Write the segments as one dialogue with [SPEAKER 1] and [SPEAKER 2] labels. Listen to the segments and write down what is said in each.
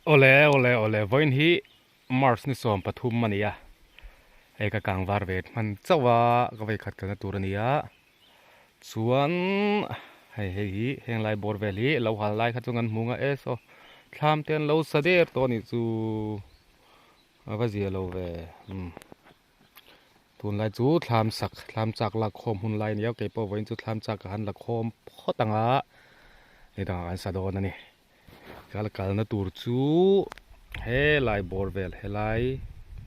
[SPEAKER 1] ole voin hi Mars ni som pathum mania eka kang var vet man chawa ka vai khat kana turania chuan hei hi heng lai bor vel hi lo hal lai kha chungan munga e so thlam ten lo sader to ni chu awa zia lo ve tun lai chu thlam chak la khom hun lai niaw ke po voin chu thlam chak han la khom photanga ni da an sa do na ni kal na tur chu he lai bor vel he lai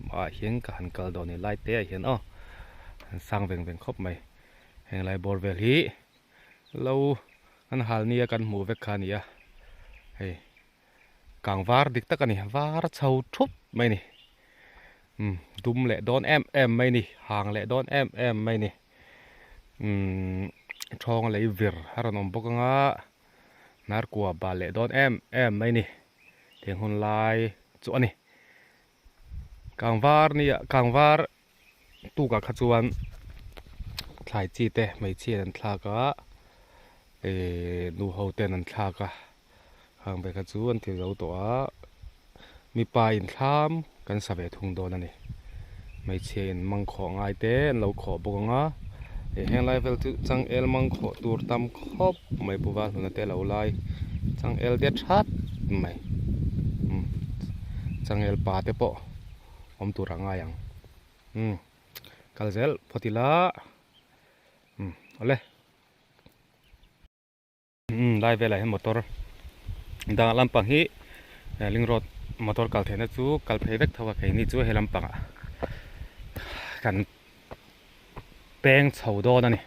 [SPEAKER 1] ma hian ka han kal do ni lai te hian sang veng khop mai heng lai bor vel hi lo an hal nia kan mu ve kha nia hei kang var dik tak ani var chho thup mai ni dum le don em mai ni hang le don em mai ni thong le vir haranom bokanga nar kwa ba le don em mai ni theng hun lai chu ani kang var tu ka khachuan thlai chi te mai chi an thla ka nu ho ten an thla ka hang be ka chu an thil zo to a mi pa in thlam kan sa ve thung don ani mai chi in mang kho ngai te an lo kho bokanga heng lai vel chu chang el mang kho tur tam khop mai buwa huna te lo lai chang el de that mai chang el pa te po om tu ranga yang kalzel photila ole lai vela he motor da lampang hi ling road motor kal thena chu kal phei vek thawa kai ni chu he lampang kan peng chho do na ni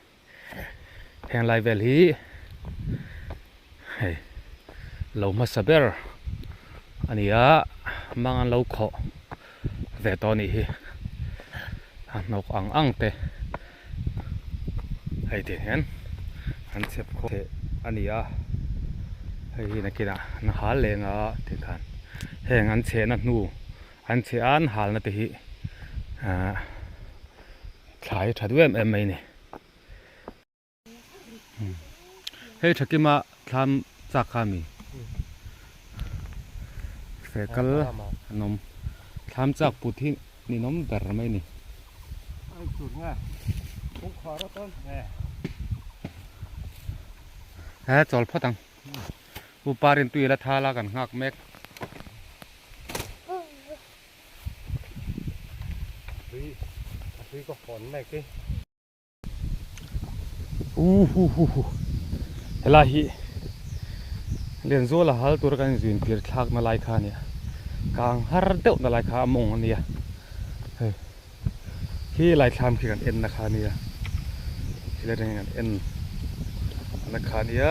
[SPEAKER 1] heng lai vel hi hei lo ma saber ania mangan lo kho ve to ni hi nok ang te hei te hen an chep kho te ania hei na kina na hal lenga te khan heng an che na nu an che an hal na te hi thlai thadwem em mai ni hei thakima thlam chakhami fekal nom thlam chak puthi ni nom dar mai ni ai chu nga ong kho ro ton ha chol photang uparin tuila thala kan ngak mek có phòn này cái là hi liền zo là hal tur kan zin pir thak na lai kha nia kang har deuh na lai kha mong ania hi lai tham khi kan en na kha nia hi le kan en na kha nia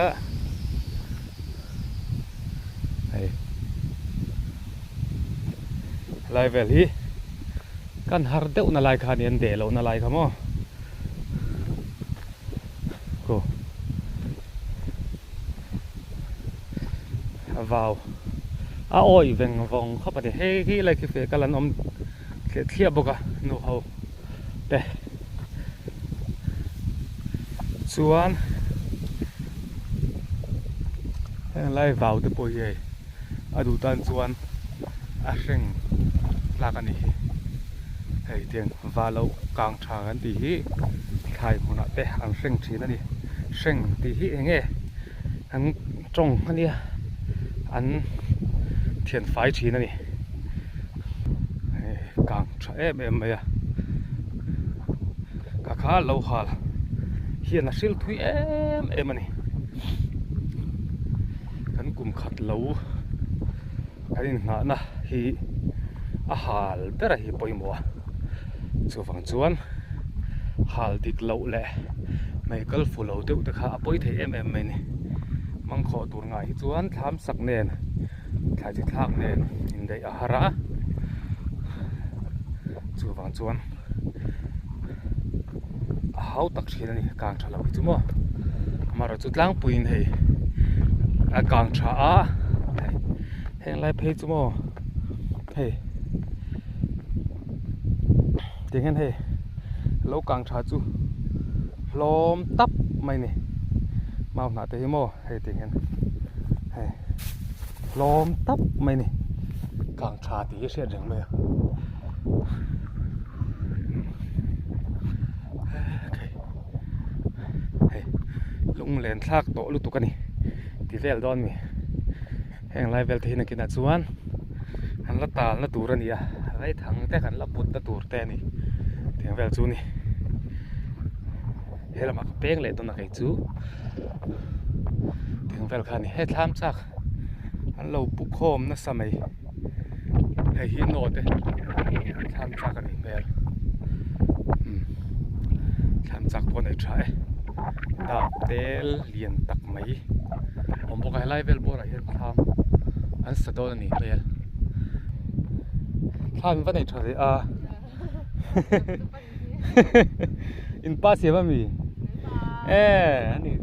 [SPEAKER 1] hei lai vel hi kan har deuh na lai kha nen de lo na lai kha mo ko vào oi veng vong kho pa de he ki lai ki fe kalan om thia boka no ho te chuan lai vào te poi ye adu tan chuan a reng lak ani hei tiang valo kang tha kan ti hi khai mona te an reng thin ani reng ti hi enge an tong ania an thian fai thin ani kang tha em mai ka kha lo hal hian a sil thui em ani kan kum khat lo kain na na hi a hal bera hi poimo chu wang chuan hal dik lo le mai kal fu lo deuh te kha apoi thei em mai ni mang kho tur ngai hi chuan thlam sak nen thlai chi thak nen in dei a hara chu wang chuan a hau tak thin ani kang thalo hi chu mo mara chu tlang puin hei a kang tha a heng lai phei chu mo hei tiếng hen hei lâu càng trả chu lom tắp mày nè mau nãy tới mo hay tiếng hen hay lom tắp mày nè càng trà tí sẽ rừng mày lung lên thác tổ lúc tụi cái này thì vel đón mi hẹn lại vel thì này kia chuan hắn là tà là tủ ra nè lấy thằng té hắn là bút là tủ té này tiếng vel chú này hay là mặc beng lệ tụi nó cái chú tiếng vel khai này hết tham chắc hắn lâu bút khom nó sao mày hay hiến nốt đấy tham chắc cái này vel tham chắc con này trái đạp té liền tắc mấy ông bố cái lai vel bố lại hiện tham anh sẽ đôi này vel tham vẫn này trời à in pa siya ba mi ani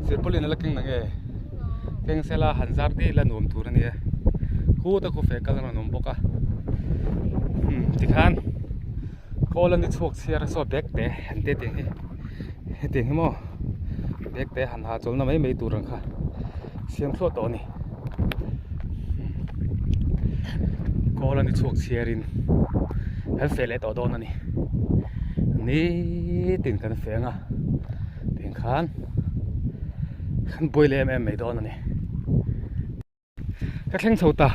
[SPEAKER 1] sir polin ala king nage keng sela hanzar di la nom tur ani khu ta khu fe kal na nom boka tikhan kolan ni chok sia so bek te han te ting he ting mo bek te han ha chol na mai tur rang kha siam thlo to ni kolan ni chok sia rin hắn phê lại tỏ đòn này ní tiền cần phê ngà tiền khán khán bôi lên em mấy đòn này các khán sâu ta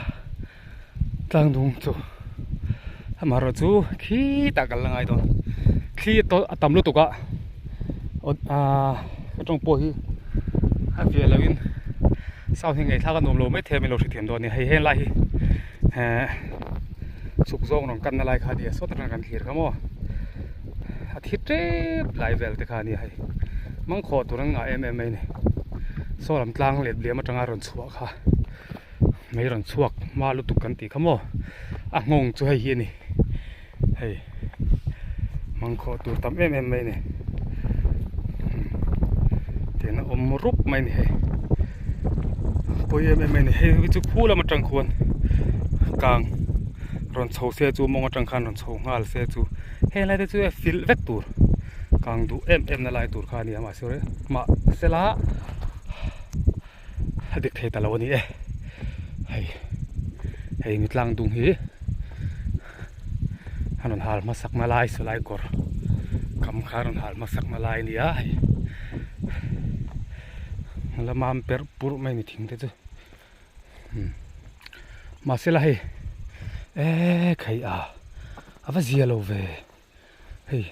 [SPEAKER 1] tăng đúng chú mà rồi chú khi ta cần là ngay đòn khi tôi tầm lúc tụi cả cái trong bôi hắn phê là win sau thì ngày thao cái nôm lô mấy thêm mình lô sự thiểm đòn này hay lạiสุกโจงน้องกันอะไรคาเดียสดกันขีดครับมั้งอาทิตย์เจ็บหลายเวลแต่คานี่ให้มังขอตัวนั้นเอ็มเนี่ยโซ่ลำกลางเหลียบมาจังอารมณ์ชัวค่ะไม่รอนชัวมาลุตุกันตีครับมั้งงงจะให้เฮียนี่ให้มังขอตัวตำเอ็มเนี่ยเดี๋ยวนะอมรุปไม่เนี่ยปอยเอ็มเนี่ยให้วิจุพูดแล้วมาจังควรกลางรอนโชว์เสียจูมองจังคันรอนโชว์งาลเสียจูเฮ้ยอะไรเดี๋ยวจูฟิลเวกตูร์กลางดูนั่นไล่ตูร์ขานี่มาสิเลยมาเสละเด็กเทตะลวันนี้เฮ้ยมิดลังดุงฮีฮันนหัลมาสักมาไล่สไลกอร์คำคารนหัลมาสักมาไล่นี่แล้วมาเปิดปุ๊บไม่มีทิ้งเดี๋ยวจูมาเสละเฮ้ใครว่าเสียแล้วเว้ยเฮ้ย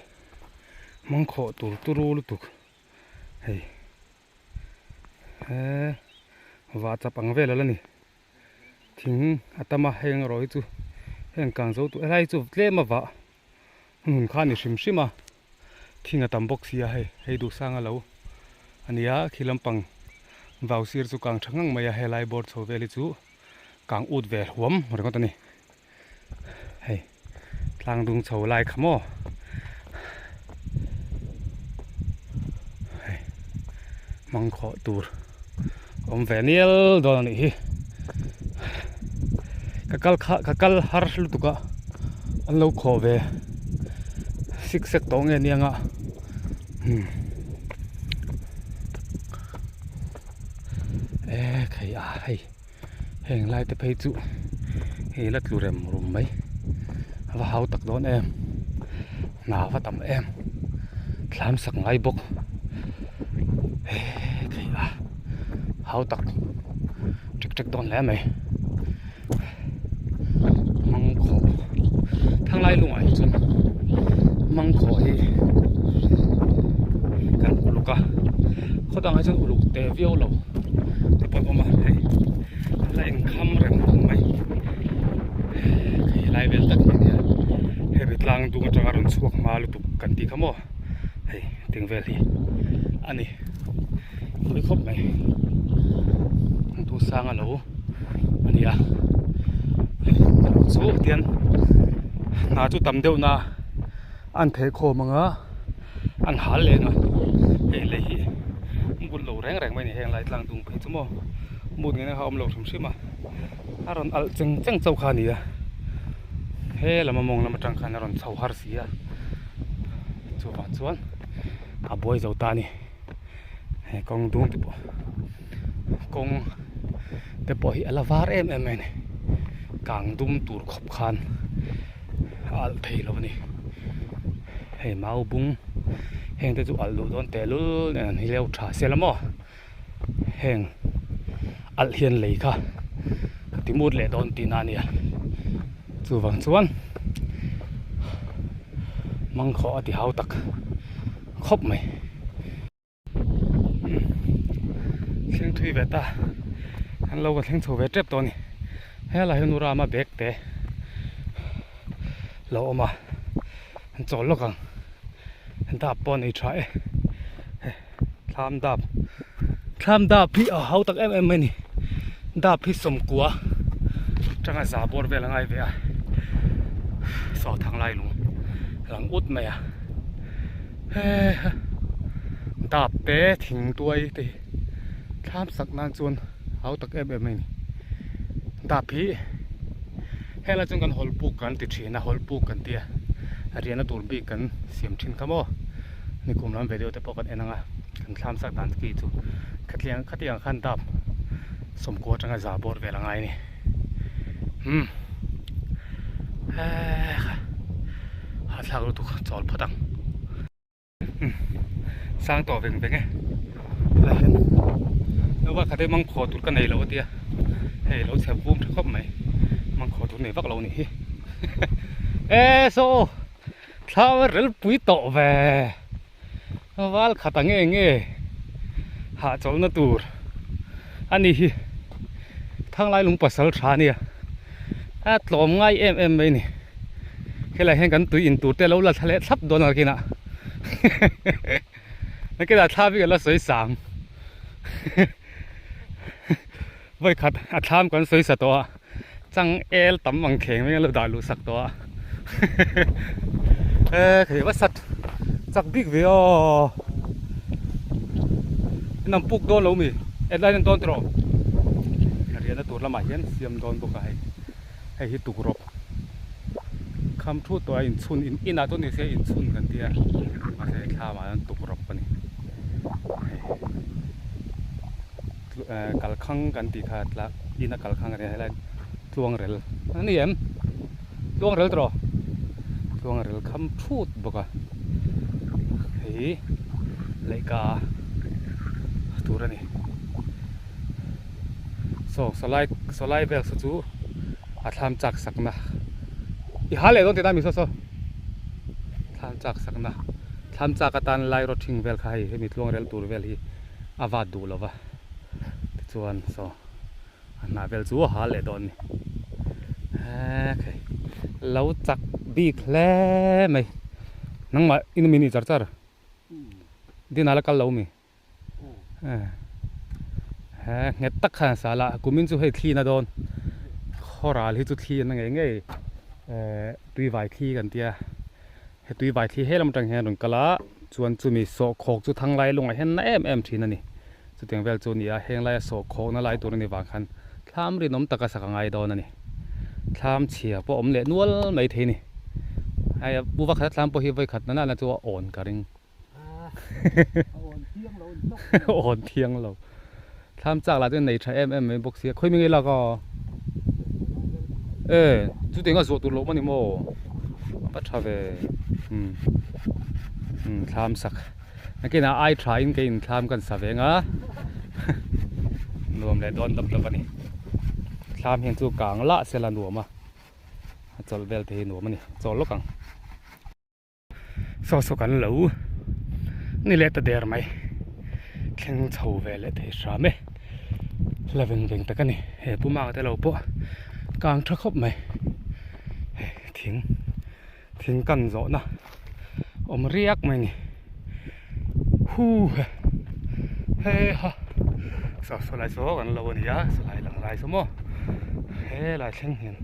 [SPEAKER 1] มังขอตัวรู้ลุตุกเฮ้ยว่าจะปังเวลแล้วนี่ทิ้งอาตมาเฮงรอยจูเฮงกางโจตัวอะไรจูเล่มาว่าหุ่นข้านี่ชิมทิ้งอาตมบกเสียให้ดูสร้างอะไรอันนี้ขี้ลำปังว่าวเสียจูกางช่างไม่ให้ไล่บอร์ดโซเวลิจูกางอุดเวลหัวมอะไรก็ตัวนี้เฮ้ยทางดุงโฉวลายขโมมังขอตูร์อมเวนิลโดนนี่กัลฮาร์ลุตุกะอันเราขอเวซิกเซกตองเงี้ยงะใครเฮ้ยเฮงไล่แต่ไปจุเฮลัดลูเรมรุมไหมว่าเขาตักโดนหนาวว่าต่ำทำสักไงบกเฮ้ยเขาตักจักโดนแล้วไหมมังขอทั้งไล่ลุงไอ้จนมังขอกันอุลุกะเขาตั้งให้จนอุลุกเตวิโอเราแต่พอมาให้ไล่คำเร็วไหมไล่เวลตัดเนี่ยเฮ้ยหลังดูมาจังอารมณ์สวกมาลุตุกันตีขโมยเฮ้ยถึงเวลีอันนี้ไม่ครบไหมดูสร้างอะไรอันนี้สู้เตียนน่าจะตำเดียวนะอันเทโคมังอันหาเลยนะเฮ้ยเลยบุญเหลวแรงไหมนี่แหงไหลหลังดูไปชั่วโมงบุญเงี้ยนะครับอมเหลวทำชิมอารมณ์จังเจ้าขานี่เฮ้ยเรามามองเรามาจังขันอารมณ์เจ้าฮาร์ซีชวนบอยเจ้าตานี่กองดุงติบกอง แต่พอที่อลาวาร์นี่กางดุมตูร์ขบคานอัลเทยแล้วนี่ให้มาบุ้งแห่งแต่จู่อัลดูโดนแต่ลุเนี่ยนี่เลี้ยวถ่าเสียละมั้งแห่งอัลเฮียนเลยค่ะที่มุดเลยโดนตีนานี่จู่วังส่วนมังขอที่เฮาตักครบไหมเสียงทุยเวต้าอันเราก็เสียงโซเวเจ็บตัวนี้ให้อะไรนูรามาเบกเตะเราออกมาอันโจลกันอันดาบปอนไอ้ชายทำดาบพี่เฮาตักไม่นี่ดาบพี่สมกัวจังอาซาบอร์เวลไงเวียสอทางไล่ลุงหลังอุดไหมดาบเตะทิ้งตัวไอ้ตีข้ามสักนานจนเอาตักไม่นี่ดาบพี่ให้เราจงกันฮอลปูกันติดเชียนะฮอลปูกันเตียเรียนตัวบีกันเสียมชินขโมนี่กลุ่มนั้นวิดีโอแต่พอกันเองนะกันข้ามสักนานกี่จุขัดเลี้ยงขั้นดาบสมกัวจังอาซาบอร์เวลไงนี่หาทางรถทุกจอดพอดังสร้างต่อเป็นไงอะไรเห็นแล้วว่าเขาได้มังขอตุดกันไหนแล้วเดียเฮ้ยเราแถบบุ้มทับไหมมังขอตุดไหนวักเรานี่โซ่ถ้าว่าเรื่องปุ๋ยต่อแวว่าขัดตั้งเงี้ยหาจอลน่าตูร์อันนี้ทางไล่ลุงปัสสาวะเนี่ยตลอมง่ายไปนี่แค่ไรเห็นกันตุยอินตูแต่เราละทะเลทับโดนอะไรกินอ่ะนั่นก็ได้ท่าพี่กันแล้วสวยสางไว้ขัดอาทามกันสวยสักตัวจังต่ำมังเข่งไม่งั้นเราได้รู้สักตัวคือว่าสัตว์จักบิ๊กเวียน้ำปุกโดนเรามีได้นั่นโดนตรอเรียนตัวละหมาดเย็นเสียมโดนตัวไก่ให้ฮิตตุกรบคำทูตตัวอินซุนอินอาตัวนี้เสียอินซุนกันเดียมาเสียข้ามาตุกรบปนี่กัลขังกันตีขาดละอินกัลขังกันอะไรทวงเรลนี่ทวงเรลตรอทวงเรลคำทูตบอกว่าเฮ้ยเลยกาตัวนี้สไลด์แบบสุดอาทำจากสักนะอีหาเลยต้องติดตามมีโซ่ทำจากสักนะทำจากการไล่รถทิ้งเวลใครให้มีทวงเรลตัวเวลที่อาวาดูแล้ววะส่วนน่าเวลจูหาเลยตอนนี้เราจักบีกแล้ไหมนั่งมาอินมินิจาร์ดีน่าละกันเรามีเงตักขันสาละกูมินจูให้ทีนะโดนข้อราที่จุดทีนั่งไงตุยไวทีกันเตียให้ตุยไวทีให้ลำจังแห่งหนึ่งกะละส่วนจูมีโซโคกจุดทางไล่ลงไอ้เห็นนะทีนั่นนี่จุดเตียงเวลจูนี่แห่งไล่โซโคกนั่นไล่ตัวนี้วางคันทำรินมตะกะสักไงโดนนั่นนี่ทำเฉียบพออมเละนวลไม่ทีนี่ไอ้บุวักขัดทำพอฮิวไว้ขัดนั่นน่ะจะว่าอ่อนกระริงอ่อนเทียงเราทำจากหลายตัวในใช้ไม่บกเสียค่อยมีเงินแล้วก็จุดเด่นก็สวดตัวลบมันนี่โม่ปัจจัยทำสักนักกินไอ้ทรายกินทำกันสักเองรวมเลยโดนดำตัวนี่ทำเห็นจูกลางละเซลันหัวมาจอลเบลเทนหัวมันนี่จอลลูกกังสกันเหลวนี่แหละตัวเดียร์ไหมแข่งเท่าเวลเทสามแล้วเวงตะกันนี่ผู้มากแต่เราพวกกลางทักคบไหมทิ้งกันโจนะอมเรียกไหมนี่ฮู้เฮ้ฮะสลายโซกันเราวันนี้สลายหลังลายสมอลายเช่นเห็น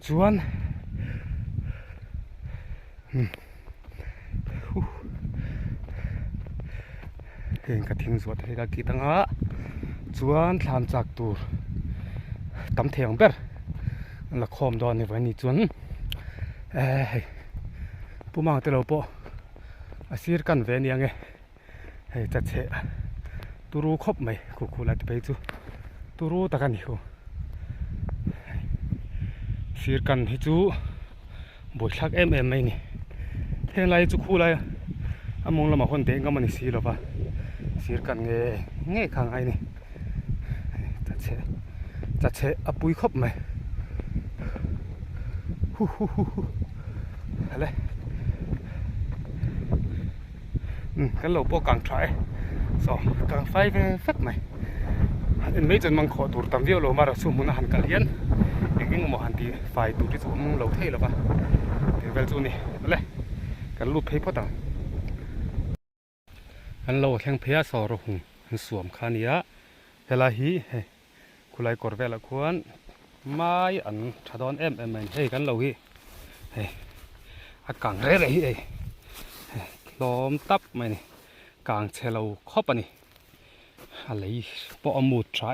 [SPEAKER 1] จวนเห็นกระทิ้งสวดให้กกีตังฮะจวนทำจากตัวตำเทียงเปิดละคอมดอนในวันนี้จวนผู้มาแต่เราปะอาศัยกันเวียนยังไงจัดเชะตัวรู้ครบไหมกูลาที่ไปจู ตูรู้ตะกันอยู่สีกันให้จูบวชชักไม่นี่เท่าไรจุคู่ไรมองเรามาคนเด็กก็มันสีหรอปะสีกันเงี้ยข้างไอ้นี่จะเชะปุยครบไหมอะไรกันเราพวกกลางทรายสองกลางไฟเป็นฟักไหมอันไม่จนมังขอตูร์ตามเดียวเรามาเราสู้มันหันกันเลี้ยนอย่างนี้มันหันที่ไฟตูร์ที่สูงเราเท่หรอปะเดี๋ยวเวลจูนี่อะไรกันรูปเพย์พอต่างอันเราแข่งเพย์สอร์หุ่นสวมขานี้ละเวลาฮีคุณไล่กดเวลาควรไม่อันชาดอนมันเฮ้กันเราฮีอากางเร่ฮีล้อมตับไหมนี่กางเชลเราครบปะนี่อะไรปอมูดใช่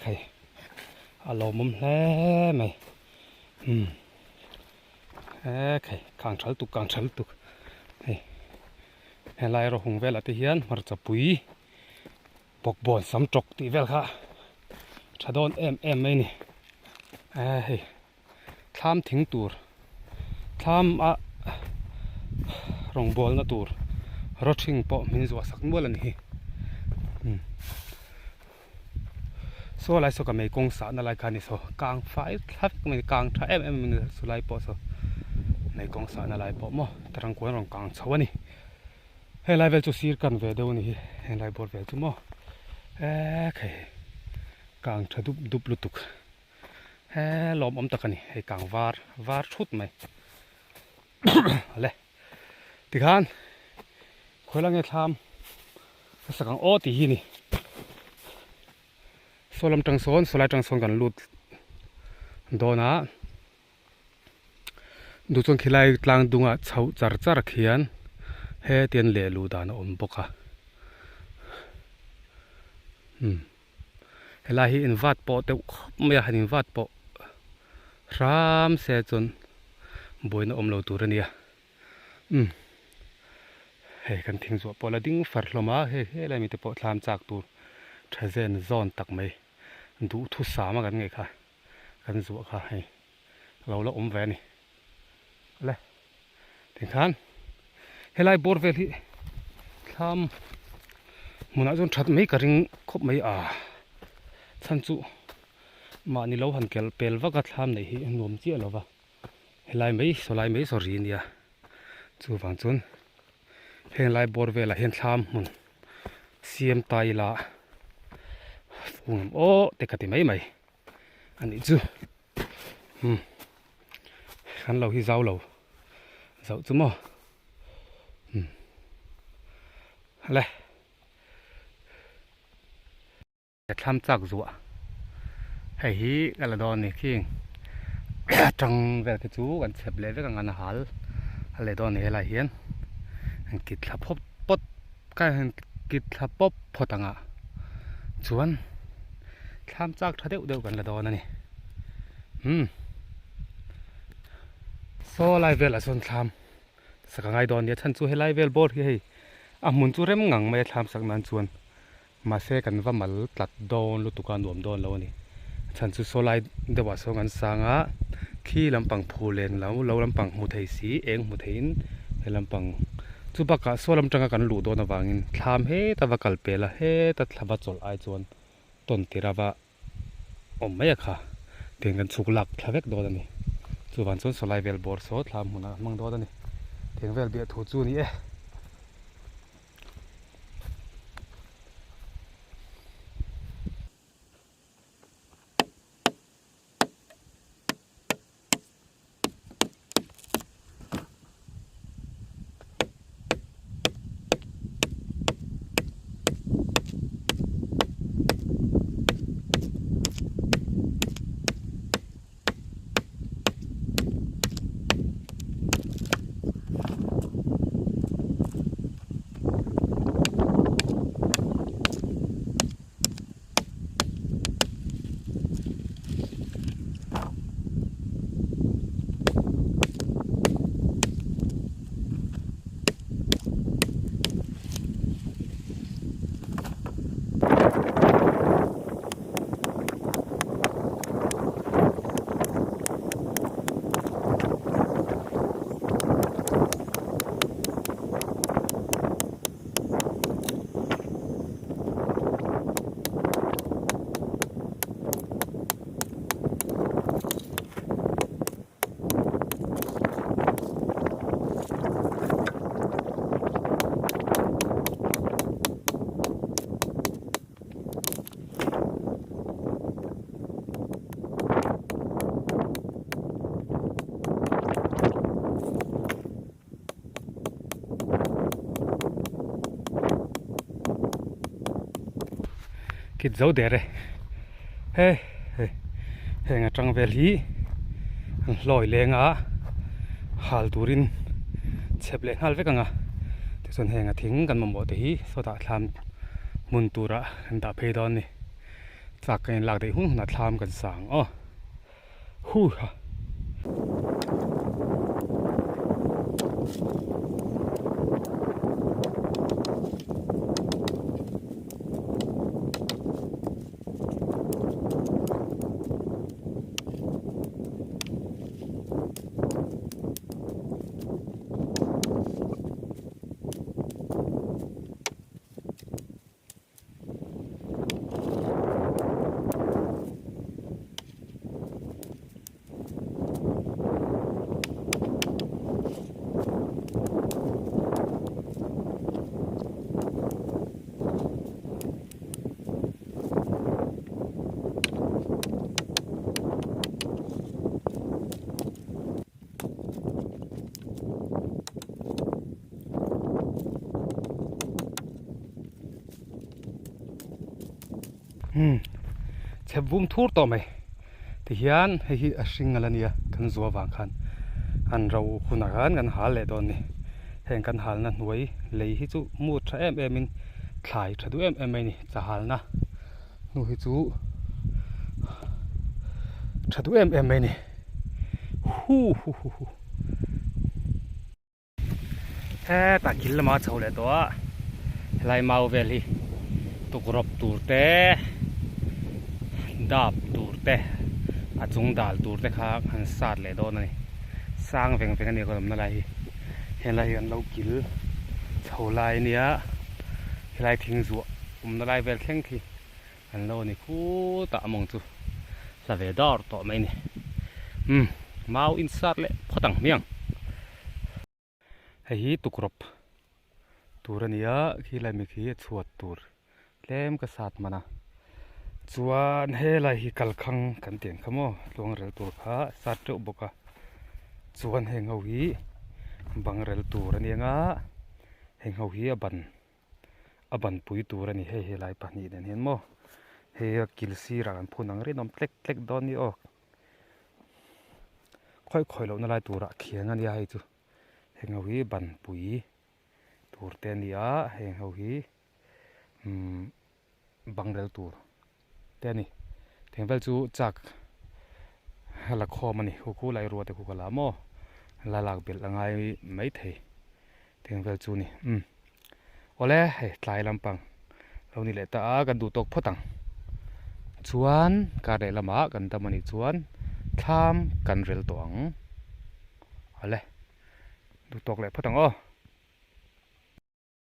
[SPEAKER 1] ใครอารมณ์แล้ไหมใครกางชัลตุกเฮ้ลายเราหงเวลาที่เฮียนมันจะปุยปกบอลสำจกตีเวลค่ะชาดอนไหมนี่ทำทิ้งตัวทำรองบอลนะตัวรถทิ้งปอมินจัวสักบอลนี่โซ่ลายโซ่กับไม่กงสารอะไรกันนี่โซ่กลางไฟทับไม่กลางถ้ามันสุไลปอโซ่ในกงสารอะไรปอมั้งตรังกวนรองกลางชาวนี่ให้ลายเวลจูซีร์กันเวเดวนี่ให้ลายบอลเวลจูมั้งใครกลางถ้าดุบลุตุกล้อมตะกันนี่ให้กลางวาร์ชุดไหมอะไรที่ขันคนละเงี้ยทำสักโอ้ตีนี่โซลมจังโซนโซลายจังโซนกันลุดโดนะดูจงขี้ไล่กลางดุงอ่ะเฉาจัรเขียนเฮเตียนเล่ลูดานอมบกะเฮลาฮีอินวัดปอเตไม่อยากอินวัดปอรามเสจนบอยนอมเราตัวนี้เฮ้กันทิ้งส่วนปอละดิ้งฝัดลงมาเฮ้อะไรมีแต่ปอทามจากตัวทะเซนซอนตักไม่ดูทุสามากันไงค่ะกันส่วนค่ะให้เราละอมแวนี่อะไรถึงขันเฮลัยบอร์เวลี่ทำมันอาจจะชัดไม่กระริงคบไม่ฉันจู่มานี่เราหันเกลเปลว่าก็ทำในที่นวมเจี๊ยเราวะเฮลัยไม่สลายไม่สรีเนี่ยจู่ฟังจนเฮลัยบอร์เวล่าเห็นทำมันเสียมตายละโอ้แต่ก็ที่ไม่อันนี้จู่ขันเราที่เจ้าจู่มั้งอะไรจะทำจากจั่วให้ฮีกันละดอนนี่คิงจังเวลาจูกันเสพเลยกันงานหาอะไรดอนนี่อะไรเฮียนกิดทับปดกันกิดทับพอตังชวนทำจากทัดเดียวกันละดอนนั่นนี่โซ่ไลเวลส่วนทำสักไงดอนเนี่ยฉันจูให้ไลเวลบอร์ที่ให้มุนจูเริ่มงังไม่ทำสักนั้นชวนมาเสกันว่ามาตัดโดนลุตุการรวมโดนแล้วนี่ฉันจูโซไลเดี๋ยวว่าส่งกันสังขี้ลำปังพูเลนแล้วเราลำปังมุทัยสีเองมุทัยนให้ลำปังจูบักกะโซลำจังกันหลุดโดนวางินทำให้ตะวันกัลเปล่าให้ตะทบัดจอลไอจวนต้นที่เราว่าไม่อยากค่ะถึงกันสุกหลักทะเวกโดนนี่จูวันส่วนโซไลเวลบอร์โซทำมุนะมังโดนนี่ถึงเวลเบียทูจูนี่ kít dấu để đây hey hey hey ngã trăng về lý lòi lên á hal turin chép lên hal với cả ngà thì xuân hè ngã thính gần một bộ tí sau đó làm mun tura đã phê đón này chắc cái lạc để hun là làm gần sáng ô hu chép vum thur to mày thì hiền hay hi sinh là nia kan zua vàng khan an rau khuna khan kan hal le don ni heng kan hal na nuai lei hi chu mu tha em in thlai thadu em mai ni cha hal na nu hi chu thadu em mai ni hu he ta kil ma chau le to lai mau vel hi tu krop tur te dap tur te achung dal tur te kha han sat le don ni sang veng ani ko na lai he lai an lo kil chho lai nia he lai thing zu na lai vel thleng khi an lo ni khu ta mong chu la ve dor to mai ni mau in sat le photang miang hei tu krop tur ania khi lai mi khi chuat tur lem ka sat mana chuan he lai hi kalkhang kan tiang khamo lawng rel tur kha sat teu boka chuan he ngau hi bang rel tur anianga he ngau hi aban pui tur ani he lai pani den hen mo he kilsi ra kan phunang ri nom tlek don ni o khoi lo na lai tura khiang ani hai chu he ngau hi ban pui tur te nia he ngau hi bang rel tur te ni thengvel chu chak hala khom ani khu lai ro te khu kala mo la lak bel angai mai thei thengvel chu ni ole he tlai lampang lo ni le ta kan du tok photang chuan ka re lama kan tamani chuan tham kan rel tawng ale du tok le photang o